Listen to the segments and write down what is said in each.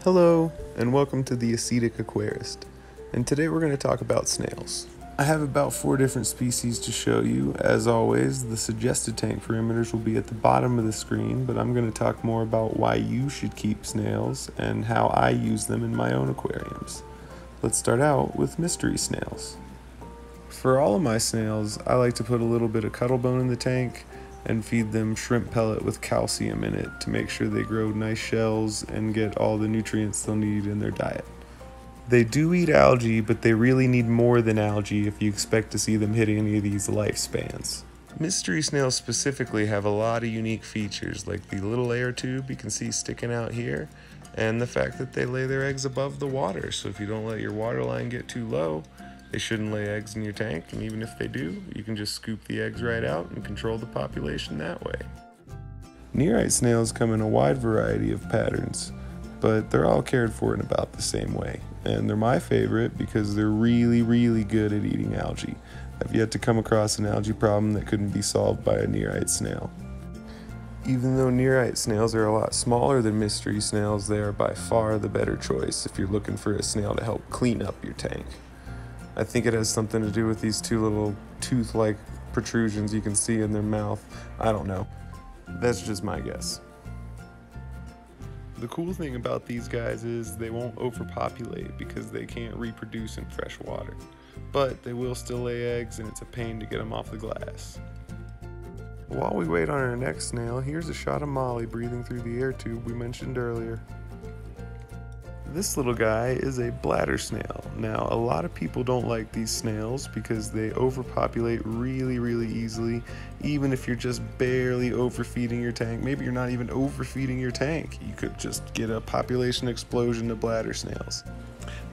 Hello, and welcome to the Ascetic Aquarist, and today we're going to talk about snails. I have about 4 different species to show you. As always, the suggested tank perimeters will be at the bottom of the screen, but I'm going to talk more about why you should keep snails and how I use them in my own aquariums. Let's start out with mystery snails. For all of my snails, I like to put a little bit of cuttlebone in the tank and feed them shrimp pellet with calcium in it to make sure they grow nice shells and get all the nutrients they'll need in their diet. They do eat algae, but they really need more than algae if you expect to see them hit any of these lifespans. Mystery snails specifically have a lot of unique features, like the little air tube you can see sticking out here, and the fact that they lay their eggs above the water, so if you don't let your water line get too low, they shouldn't lay eggs in your tank, and even if they do, you can just scoop the eggs right out and control the population that way. Nerite snails come in a wide variety of patterns, but they're all cared for in about the same way, and they're my favorite because they're really good at eating algae. I've yet to come across an algae problem that couldn't be solved by a Nerite snail. Even though Nerite snails are a lot smaller than mystery snails, they are by far the better choice if you're looking for a snail to help clean up your tank. I think it has something to do with these 2 little tooth-like protrusions you can see in their mouth. I don't know. That's just my guess. The cool thing about these guys is they won't overpopulate because they can't reproduce in fresh water. But they will still lay eggs, and it's a pain to get them off the glass. While we wait on our next snail, here's a shot of Molly breathing through the air tube we mentioned earlier. This little guy is a bladder snail. Now, a lot of people don't like these snails because they overpopulate really easily, even if you're just barely overfeeding your tank. Maybe you're not even overfeeding your tank. You could just get a population explosion of bladder snails.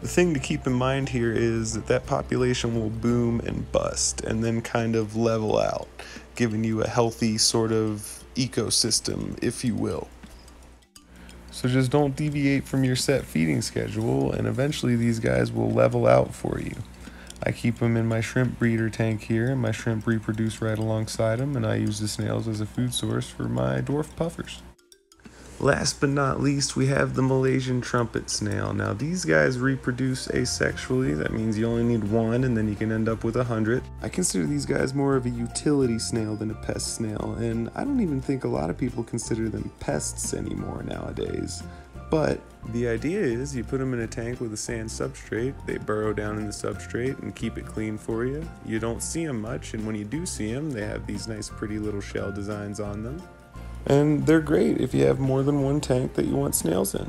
The thing to keep in mind here is that population will boom and bust and then kind of level out, giving you a healthy sort of ecosystem, if you will. So just don't deviate from your set feeding schedule, and eventually these guys will level out for you. I keep them in my shrimp breeder tank here, and my shrimp reproduce right alongside them, and I use the snails as a food source for my dwarf puffers. Last but not least, we have the Malaysian trumpet snail. Now these guys reproduce asexually. That means you only need 1 and then you can end up with 100. I consider these guys more of a utility snail than a pest snail, and I don't even think a lot of people consider them pests anymore nowadays. But the idea is you put them in a tank with a sand substrate, they burrow down in the substrate and keep it clean for you. You don't see them much, and when you do see them, they have these nice pretty little shell designs on them. And they're great if you have more than 1 tank that you want snails in.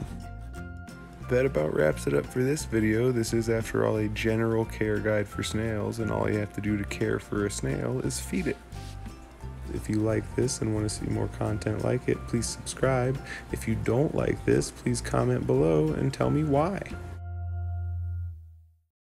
That about wraps it up for this video. This is, after all, a general care guide for snails, and all you have to do to care for a snail is feed it. If you like this and want to see more content like it, please subscribe. If you don't like this, please comment below and tell me why.